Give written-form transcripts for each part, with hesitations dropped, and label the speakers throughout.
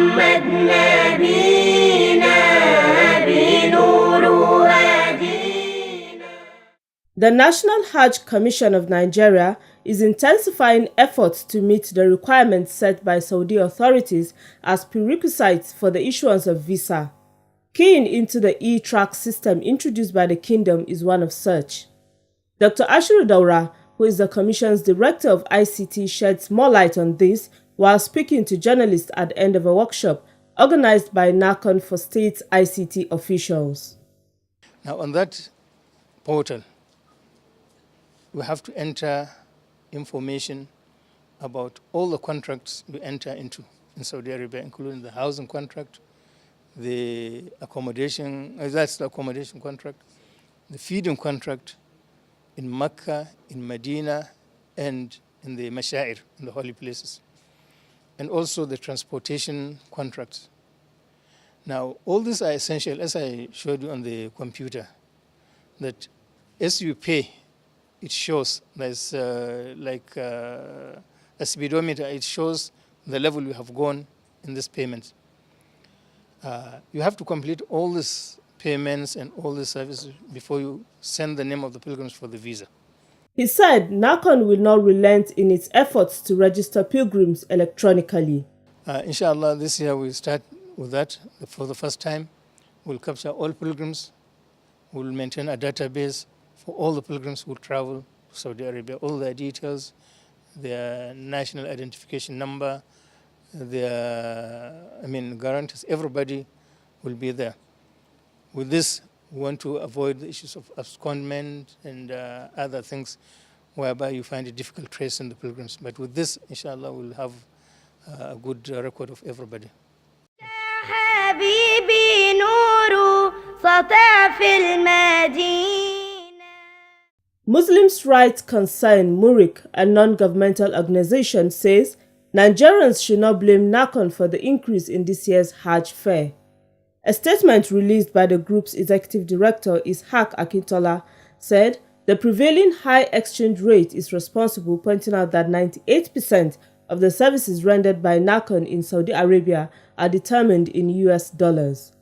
Speaker 1: محمد نبينا بنور هدينا. The National Hajj Commission of Nigeria is intensifying efforts to meet the requirements set by Saudi authorities as prerequisites for the issuance of visa. Keying into the e-track system introduced by the kingdom is one of such. Dr. Ashiru Daura, who is the Commission's Director of ICT, sheds more light on this while speaking to journalists at the end of a workshop organized by Nahcon for state ICT officials.
Speaker 2: Now on that portal, we have to enter information about all the contracts we enter into in Saudi Arabia, including the housing contract, the accommodation, that's the accommodation contract, the feeding contract in Mecca, in Medina, and in the Mashair, in the holy places, and also the transportation contracts. Now, all these are essential, as I showed you on the computer, that as you pay, it shows there's like a speedometer. It shows the level you have gone in this payment. You have to complete all these payments and all the services before you send the name of the pilgrims for the visa.
Speaker 1: He said Nahcon will not relent in its efforts to register pilgrims electronically.
Speaker 2: Inshallah, this year we'll start with that for the first time. We'll capture all pilgrims. We'll maintain a database for all the pilgrims who travel to Saudi Arabia, all their details, their national identification number, their, guarantees, everybody will be there. With this, we want to avoid the issues of abscondment and other things whereby you find it difficult tracing the pilgrims. But with this, inshallah, we'll have a good record of everybody.
Speaker 1: Muslims' rights concern Murik, a non-governmental organization, says Nigerians should not blame Nahcon for the increase in this year's Hajj fair. A statement released by the group's executive director, Ishaq Akintola, said the prevailing high exchange rate is responsible, pointing out that 98% of the services rendered by Nahcon in Saudi Arabia are determined in US dollars.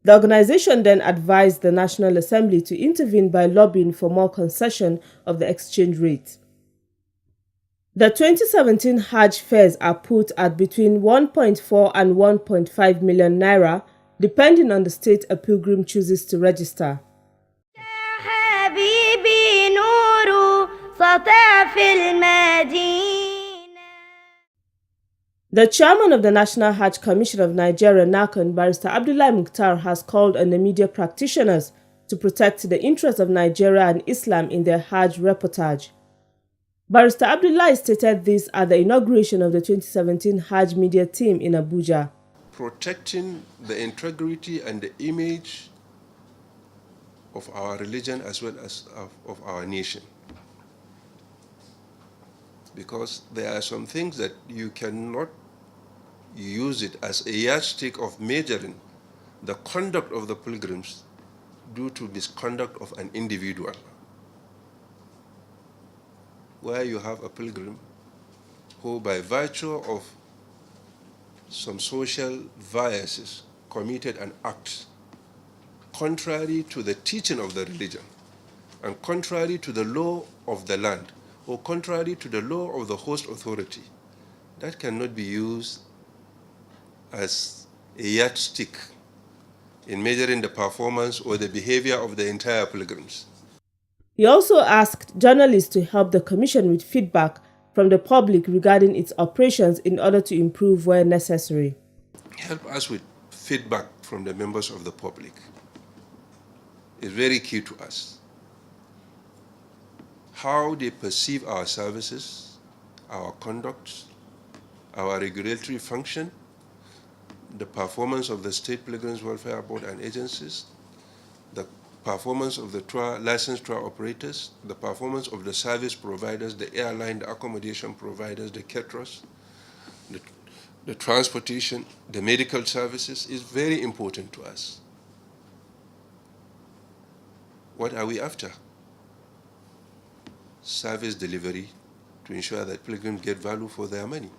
Speaker 1: The organization then advised the National Assembly to intervene by lobbying for more concession of the exchange rate. The 2017 Hajj fares are put at between 1.4 and 1.5 million naira, depending on the state a pilgrim chooses to register. The chairman of the National Hajj Commission of Nigeria, Nahcon, Barrister Abdullahi Mukhtar, has called on the media practitioners to protect the interests of Nigeria and Islam in their Hajj reportage. Barrister Abdullahi stated this at the inauguration of the 2017 Hajj media team in Abuja.
Speaker 3: Protecting the integrity and the image of our religion as well as of our nation. Because there are some things that you cannot use it as a yardstick of measuring the conduct of the pilgrims due to misconduct of an individual. Where you have a pilgrim who, by virtue of some social biases, committed an act contrary to the teaching of the religion and contrary to the law of the land or contrary to the law of the host authority, that cannot be used as a yardstick in measuring the performance or the behavior of the entire pilgrims.
Speaker 1: He also asked journalists to help the Commission with feedback from the public regarding its operations in order to improve where necessary.
Speaker 3: Help us with feedback from the members of the public. It's very key to us. How they perceive our services, our conduct, our regulatory function, the performance of the State Pilgrims Welfare Board and agencies, the performance of the licensed tour operators, the performance of the service providers, the airline, the accommodation providers, the caterers, the transportation, the medical services is very important to us. What are we after? Service delivery to ensure that pilgrims get value for their money.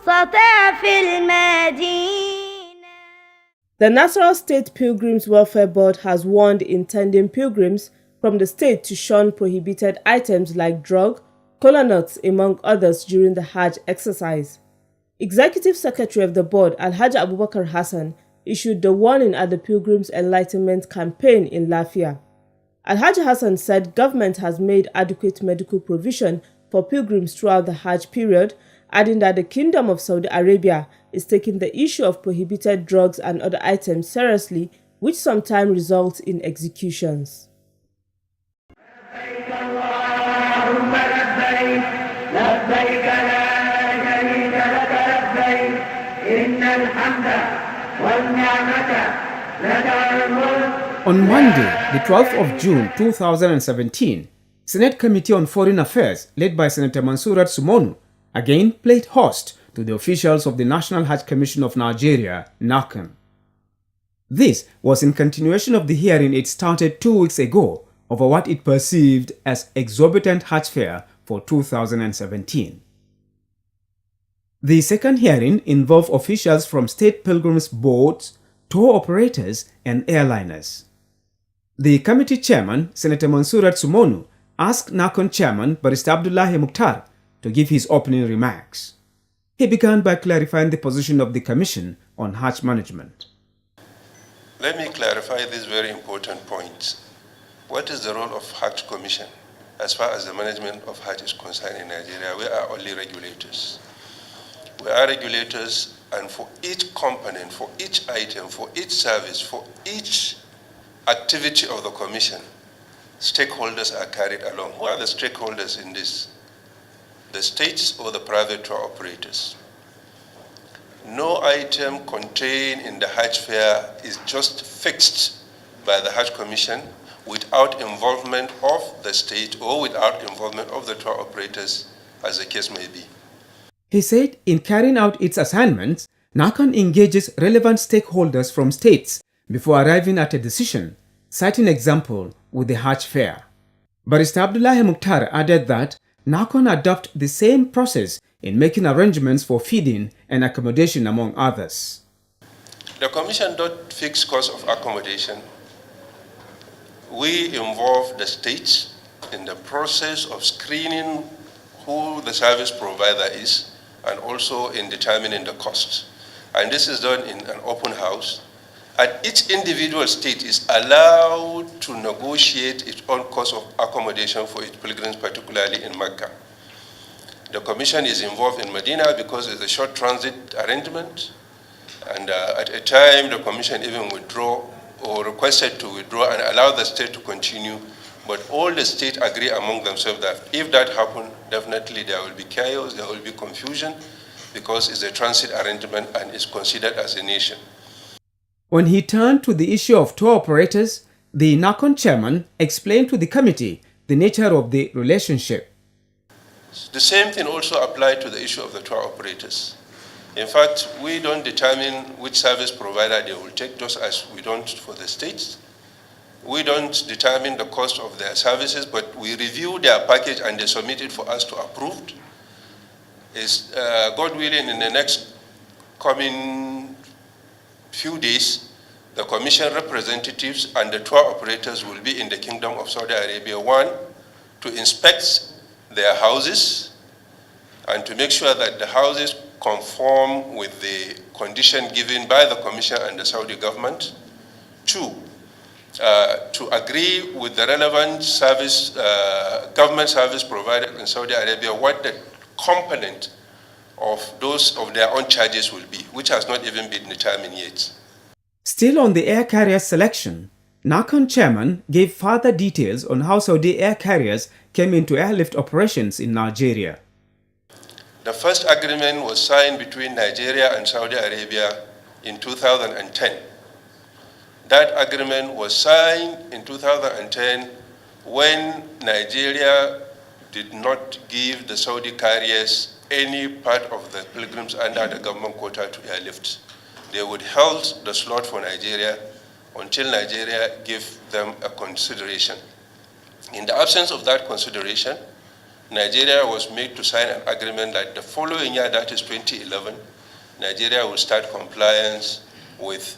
Speaker 4: سطع في المدينة.
Speaker 1: The National State Pilgrims Welfare Board has warned intending pilgrims from the state to shun prohibited items like drug, kola nuts, among others, during the Hajj exercise. Executive Secretary of the board, Alhaji Abubakar Hassan, issued the warning at the Pilgrims Enlightenment Campaign in Lafia. Alhaji Hassan said government has made adequate medical provision for pilgrims throughout the Hajj period, adding that the Kingdom of Saudi Arabia is taking the issue of prohibited drugs and other items seriously, which sometimes results in executions.
Speaker 5: On Monday, the 12th of June 2017, Senate Committee on Foreign Affairs, led by Senator Mansurat Sumonu, again played host to the officials of the National Hajj Commission of Nigeria, Nahcon. This was in continuation of the hearing it started 2 weeks ago over what it perceived as exorbitant Hajj fare for 2017. The second hearing involved officials from state pilgrims boards, tour operators, and airliners. The committee chairman, Senator Mansurat Sumonu, asked Nahcon chairman Barrister Abdullahi Mukhtar to give his opening remarks. He began by clarifying the position of the Commission on Hajj management.
Speaker 3: Let me clarify these very important points. What is the role of Hajj Commission as far as the management of Hajj is concerned in Nigeria? We are only regulators. We are regulators, and for each component, for each item, for each service, for each activity of the Commission, stakeholders are carried along. Who are the stakeholders in this? The states or the private tour operators? No item contained in the Hajj fare is just fixed by the Hajj Commission without involvement of the state or without involvement of the tour operators, as the case may be.
Speaker 5: He said in carrying out its assignments, Nahcon engages relevant stakeholders from states before arriving at a decision, citing example with the Hajj fare. Barrister Abdullahi Mukhtar added that Nahcon adopt the same process in making arrangements for feeding and accommodation, among others.
Speaker 3: The Commission don't fix cost of accommodation. We involve the states in the process of screening who the service provider is and also in determining the cost. And this is done in an open house. And each individual state is allowed to negotiate its own cost of accommodation for its pilgrims, particularly in Mecca. The Commission is involved in Medina because it's a short transit arrangement. And at a time, the Commission even withdrew or requested to withdraw and allow the state to continue. But all the states agree among themselves that if that happens, definitely there will be chaos, there will be confusion, because it's a transit arrangement and is considered as a nation.
Speaker 5: When he turned to the issue of tour operators, the Nahcon chairman explained to the committee the nature of the relationship.
Speaker 3: The same thing also applied to the issue of the tour operators. In fact, we don't determine which service provider they will take, just as we don't for the states. We don't determine the cost of their services, but we review their package and they submit it for us to approve. God willing, in the next coming few days, the Commission representatives and the tour operators will be in the Kingdom of Saudi Arabia, one, to inspect their houses and to make sure that the houses conform with the condition given by the Commission and the Saudi government. Two, to agree with the relevant service, government service provider in Saudi Arabia, what the component of those of their own charges will be, which has not even been determined yet.
Speaker 5: Still on the air carrier selection, Nahcon chairman gave further details on how Saudi air carriers came into airlift operations in Nigeria.
Speaker 3: The first agreement was signed between Nigeria and Saudi Arabia in 2010. That agreement was signed in 2010 when Nigeria did not give the Saudi carriers any part of the pilgrims under the government quota to airlift. They would hold the slot for Nigeria until Nigeria gave them a consideration. In the absence of that consideration, Nigeria was made to sign an agreement that the following year, that is 2011, Nigeria will start compliance with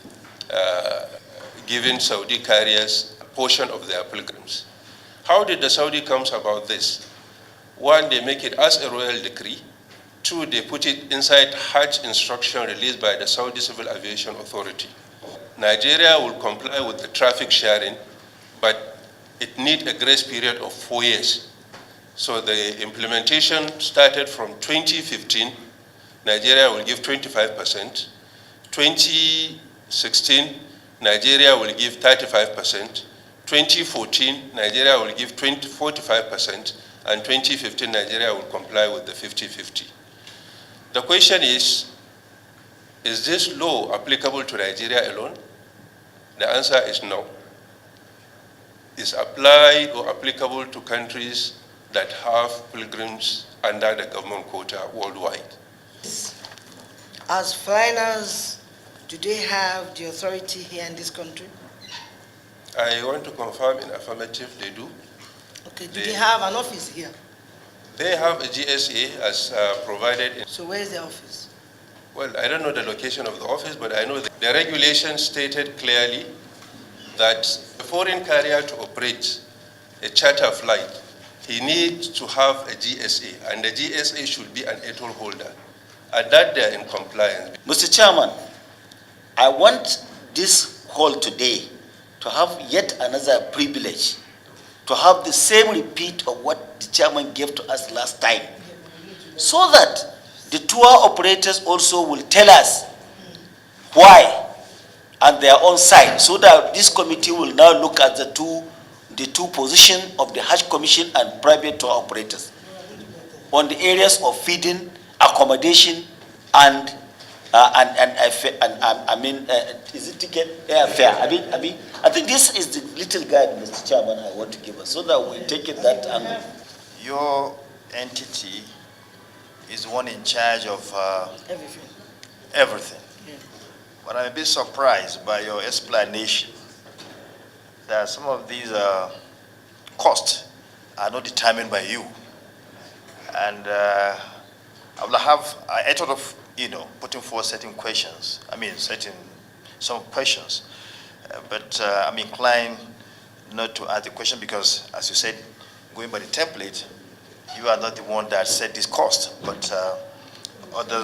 Speaker 3: giving Saudi carriers a portion of their pilgrims. How did the Saudi comes about this? One, they make it as a royal decree. Two, they put it inside Hajj instruction released by the Saudi Civil Aviation Authority. Nigeria will comply with the traffic sharing, but it needs a grace period of 4 years. So the implementation started from 2015. Nigeria will give 25%. 2016, Nigeria will give 35%. 2014, Nigeria will give 45%. And 2015, Nigeria will comply with the 50-50. The question is this law applicable to Nigeria alone? The answer is no. It's applied or applicable to countries that have pilgrims under the government quota worldwide.
Speaker 6: As foreigners, do they have the authority here in this country?
Speaker 3: I want to confirm in affirmative, they do.
Speaker 6: Okay, do they have an office here?
Speaker 3: They have a GSA as provided.
Speaker 6: So where is the office?
Speaker 3: Well, I don't know the location of the office, but I know that the regulation stated clearly that a foreign carrier to operate a charter flight, he needs to have a GSA, and the GSA should be an ATOL holder. And that they are in compliance.
Speaker 7: Mr. Chairman, I want this hall today to have yet another privilege, to have the same repeat of what the chairman gave to us last time, so that the tour operators also will tell us why on their own side, so that this committee will now look at the two positions of the Hajj Commission and private tour operators on the areas of feeding, accommodation, and is it ticket airfare? I think this is the little guide, Mr. Chairman, I want to give us, so that we take it that angle.
Speaker 8: Your entity is the one in charge of everything.
Speaker 6: Yeah.
Speaker 8: But I'm a bit surprised by your explanation that some of these costs are not determined by you. And I thought of, putting forward certain questions. Some questions. But I'm inclined not to ask the question because, as you said, going by the template, you are not the one that set this cost, but other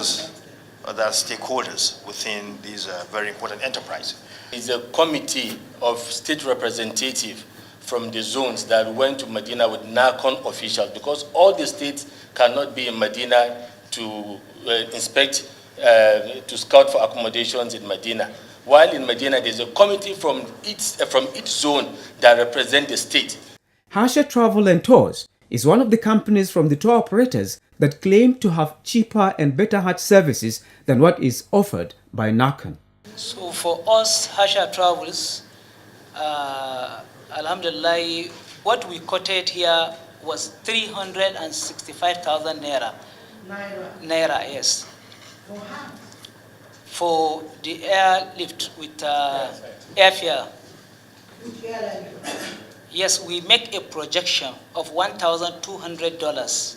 Speaker 8: stakeholders within this very important enterprise.
Speaker 2: It's a committee of state representatives from the zones that went to Medina with Nahcon officials, because all the states cannot be in Medina to inspect, to scout for accommodations in Medina. While in Medina, there's a committee from each zone that represent the state.
Speaker 5: Hajj Travel and Tours is one of the companies from the tour operators that claim to have cheaper and better Hajj services than what is offered by Nahcon.
Speaker 9: So for us, Hajj Travels, Alhamdulillah, what we quoted here was 365,000 naira. Naira, yes. For the airlift with airfare. Yes, we make a projection of $1,200.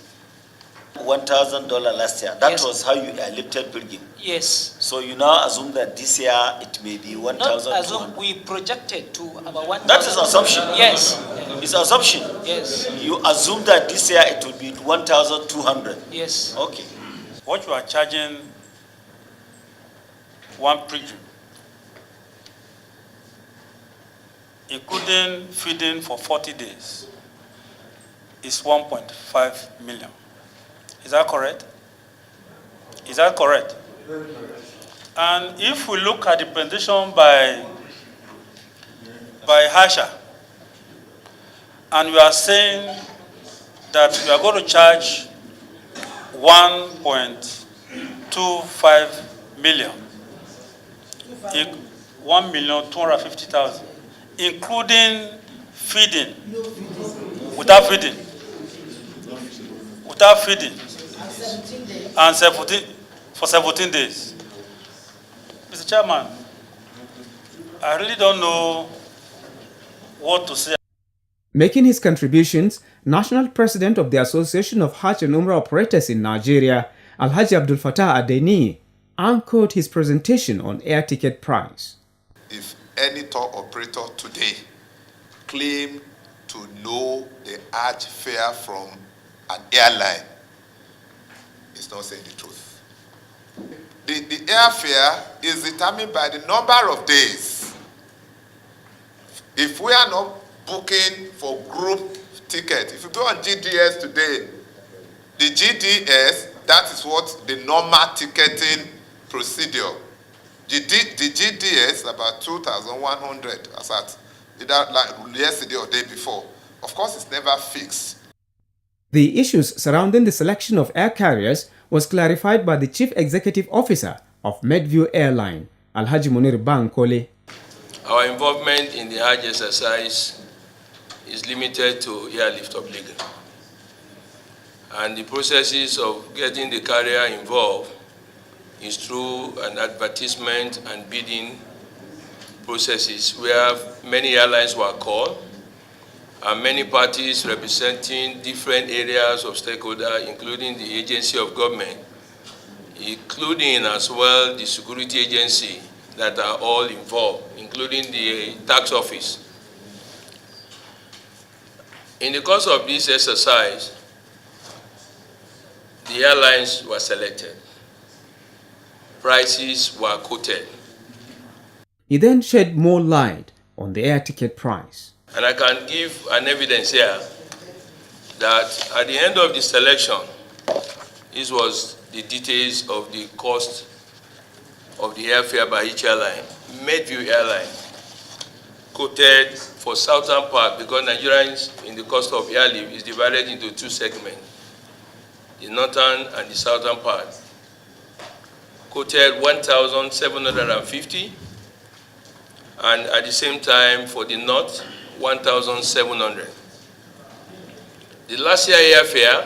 Speaker 7: $1,000 last year. That
Speaker 9: Yes.
Speaker 7: was how you lifted pilgrim.
Speaker 9: Yes.
Speaker 7: So you now assume that this year it may be
Speaker 9: Not
Speaker 7: 1,200.
Speaker 9: assume, we projected to about 1,000.
Speaker 7: That is assumption.
Speaker 9: Yes.
Speaker 7: It's assumption.
Speaker 9: Yes.
Speaker 7: You assume that this year it will be 1,200.
Speaker 9: Yes.
Speaker 7: Okay.
Speaker 10: What you are charging one pilgrim, including feeding for 40 days, is 1.5 million. Is that correct? Is that correct? And if we look at the presentation by Hasha, and we are saying that we are going to charge 1.25 million, 1,250,000, including feeding, without feeding, and 17 days. Mr. Chairman, I really don't know what to say.
Speaker 5: Making his contributions, National President of the Association of Hajj and Umrah Operators in Nigeria, Alhaji Abdul Fattah Adeni, anchored his presentation on air ticket price.
Speaker 11: If any tour operator today claim to know the Hajj fare from an airline, it's not saying the truth. The airfare is determined by the number of days. If we are not booking for group ticket, if you go on GDS today, the GDS, that is what the normal ticketing procedure. The GDS about 2,100 as at either like yesterday or day before. Of course, it's never fixed.
Speaker 5: The issues surrounding the selection of air carriers was clarified by the Chief Executive Officer of Medview Airline, Alhaji Munir Bankole.
Speaker 12: Our involvement in the Hajj exercise is limited to airlift obligation. And the processes of getting the carrier involved is through an advertisement and bidding processes where many airlines were called and many parties representing different areas of stakeholder, including the agency of government, including as well the security agency that are all involved, including the tax office. In the course of this exercise, the airlines were selected. Prices were quoted.
Speaker 5: He then shed more light on the air ticket price.
Speaker 12: And I can give an evidence here that at the end of the selection, this was the details of the cost of the airfare by each airline. Medview Airline quoted for southern part, because Nigerians in the cost of airlift is divided into two segments, the northern and the southern part, quoted 1,750, and at the same time for the north, 1,700. The last year airfare,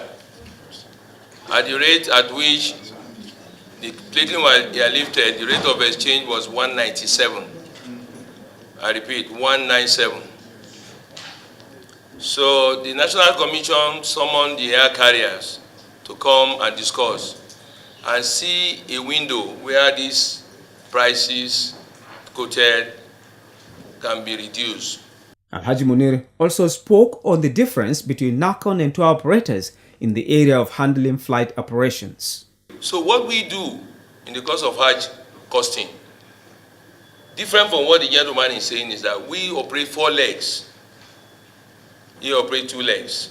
Speaker 12: at the rate at which the plating was airlifted, the rate of exchange was 197. I repeat, 197. So the National Commission summoned the air carriers to come and discuss and see a window where these prices quoted can be reduced.
Speaker 5: Alhaji Munir also spoke on the difference between Nahcon and tour operators in the area of handling flight operations.
Speaker 12: So what we do in the course of Hajj costing, different from what the gentleman is saying, is that we operate 4 legs. He operates 2 legs.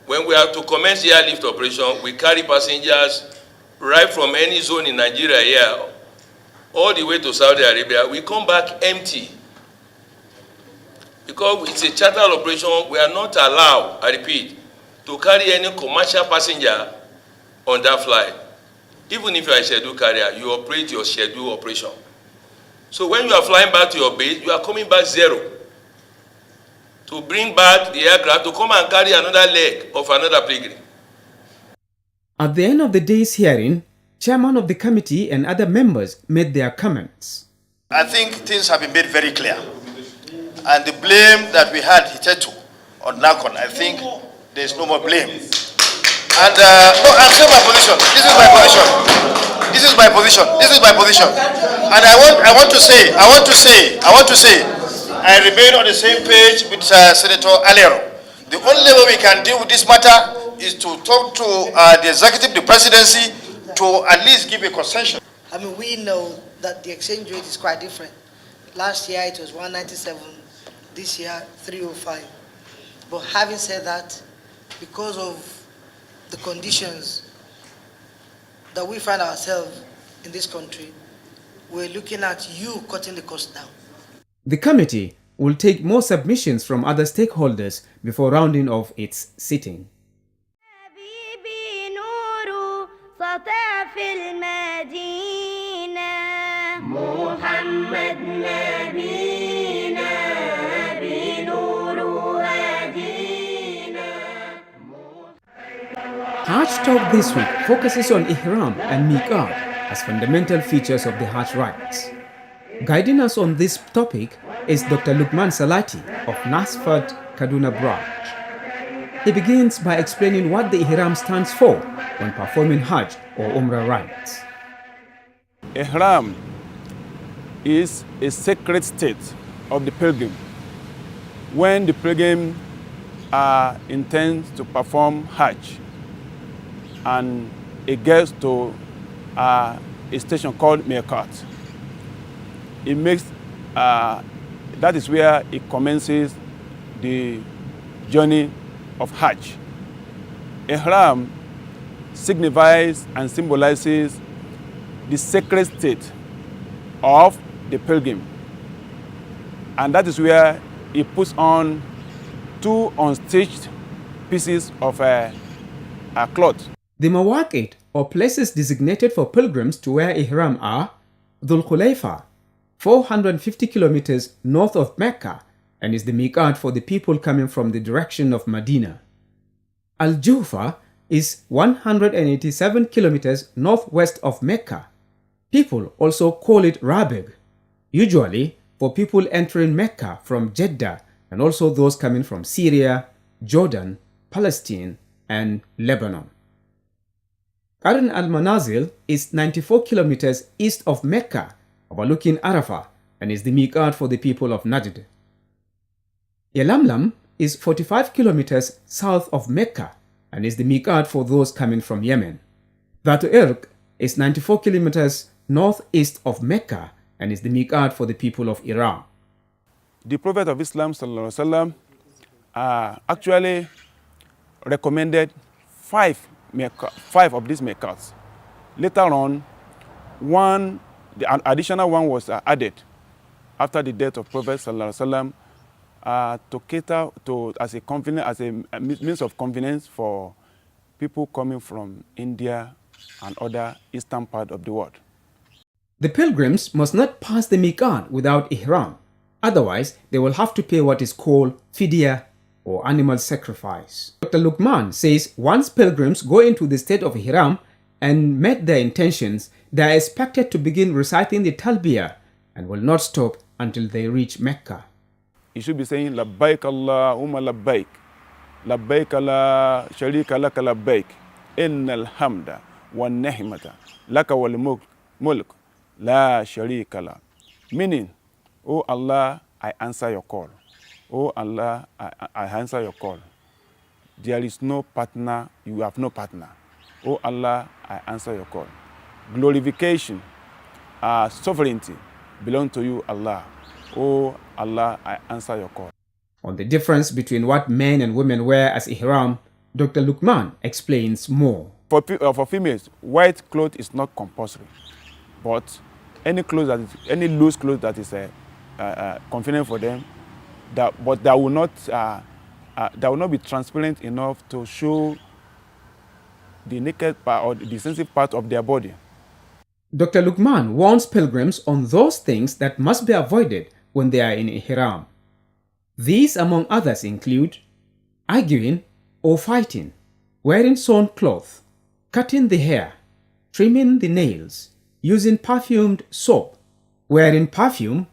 Speaker 12: When we have to commence the airlift operation, we carry passengers right from any zone in Nigeria here, all the way to Saudi Arabia. We come back empty. Because it's a charter operation, we are not allowed, I repeat, to carry any commercial passenger on that flight. Even if you are a scheduled carrier, you operate your scheduled operation. So when you are flying back to your base, you are coming back zero. To bring back the aircraft to come and carry another leg of another pilgrim.
Speaker 5: At the end of the day's hearing, chairman of the committee and other members made their comments.
Speaker 8: I think things have been made very clear. And the blame that we had hitherto on Nahcon, I think there is no more blame. And no, I'm saying my position. This is my position. This is my position. This is my position. And I want to say, I remain on the same page with Senator Alero. The only way we can deal with this matter is to talk to the executive, the presidency, to at least give a concession.
Speaker 6: I mean, we know that the exchange rate is quite different. Last year it was 197, this year 305. But having said that, because of the conditions that we find ourselves in this country, we're looking at you cutting the cost down.
Speaker 5: The committee will take more submissions from other stakeholders before rounding off its sitting. Hajj Talk this week focuses on Ihram and Miqat as fundamental features of the Hajj rites. Guiding us on this topic is Dr. Lukman Salati of Nasfat Kaduna branch. He begins by explaining what the Ihram stands for when performing Hajj or Umrah rites.
Speaker 13: Ihram is a sacred state of the pilgrim. When the pilgrim intends to perform Hajj and it gets to a station called Miqat, it makes that is where it commences the journey of Hajj. Ihram signifies and symbolizes the sacred state of the pilgrim, and that is where he puts on two unstitched pieces of a cloth.
Speaker 5: The mawaqit, or places designated for pilgrims to wear ihram, are Dhul Khulayfa, 450 kilometers north of Mecca, and is the miqat for the people coming from the direction of Medina. Al-Juhfa is 187 kilometers northwest of Mecca. People also call it Rabigh, usually for people entering Mecca from Jeddah and also those coming from Syria, Jordan, Palestine, and Lebanon. Qarn al-Manazil is 94 kilometers east of Mecca, overlooking Arafah, and is the miqat for the people of Najd. Yalamlam is 45 kilometers south of Mecca and is the miqat for those coming from Yemen. Dhatu Irq is 94 kilometers northeast of Mecca and is the miqat for the people of Iran.
Speaker 13: The Prophet of Islam ﷺ, actually recommended five of these miqats. Later on, the additional one was added after the death of Prophet ﷺ, to cater to as a means of convenience for people coming from India and other eastern part of the world.
Speaker 5: The pilgrims must not pass the miqat without ihram, otherwise they will have to pay what is called fidya or animal sacrifice. Dr. Lukman says once pilgrims go into the state of ihram and met their intentions, they are expected to begin reciting the talbiyah and will not stop until they reach Mecca.
Speaker 13: You should be saying labbaik Allahumma labbaik, labbaik la sharika laka labbaik, innal hamda wa ni'mata laka wal mulk la sharika la. Meaning, oh Allah, I answer your call. Oh Allah, I answer your call. There is no partner, you have no partner. Oh Allah, I answer your call. Glorification, sovereignty belong to you, Allah. Oh Allah, I answer your call.
Speaker 5: On the difference between what men and women wear as ihram, Dr. Lukman explains more.
Speaker 13: For females, white cloth is not compulsory, but any loose clothes that is convenient for them, that will not be transparent enough to show the naked part or the sensitive part of their body.
Speaker 5: Dr. Lukman warns pilgrims on those things that must be avoided when they are in ihram. These, among others, include arguing or fighting, wearing sewn cloth, cutting the hair, trimming the nails, using perfumed soap, wearing perfume,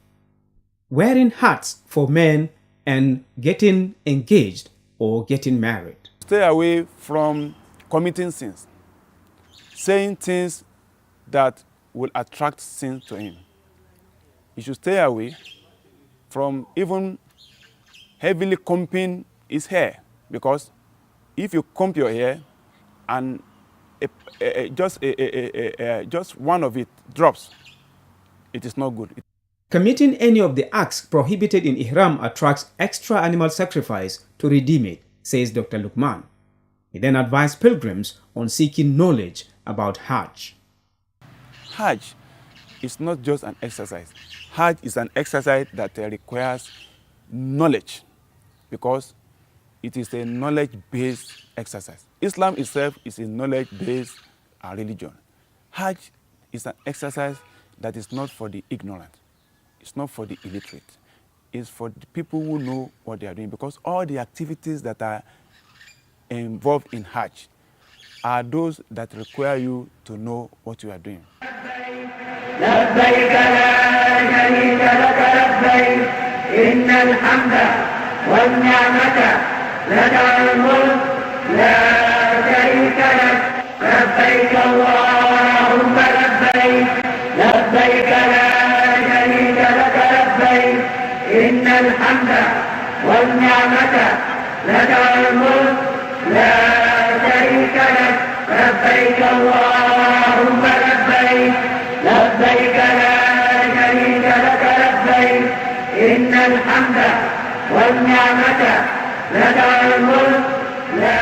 Speaker 5: wearing hats for men, and getting engaged or getting married.
Speaker 13: Stay away from committing sins, saying things that will attract sin to him. You should stay away from even heavily combing his hair, because if you comb your hair and just one of it drops, it is not good.
Speaker 5: Committing any of the acts prohibited in ihram attracts extra animal sacrifice to redeem it, says Dr. Lukman. He then advised pilgrims on seeking knowledge about Hajj.
Speaker 13: Hajj is not just an exercise. Hajj is an exercise that requires knowledge, because it is a knowledge-based exercise. Islam itself is a knowledge-based religion. Hajj is an exercise that is not for the ignorant. It's not for the illiterate. It's for the people who know what they are doing, because all the activities that are involved in Hajj are those that require you to know what you are doing.
Speaker 4: لبيك لا شريك لك لبيك
Speaker 14: إن الحمد والنعمة لك والملك لا شريك لك لبيك اللهم لبيك لبيك لا شريك لك لبيك إن الحمد والنعمة لك والملك لا شريك لك لبيك اللهم لبيك لبيك لا شريك لك لبيك إن الحمد والنعمة لك والملك لا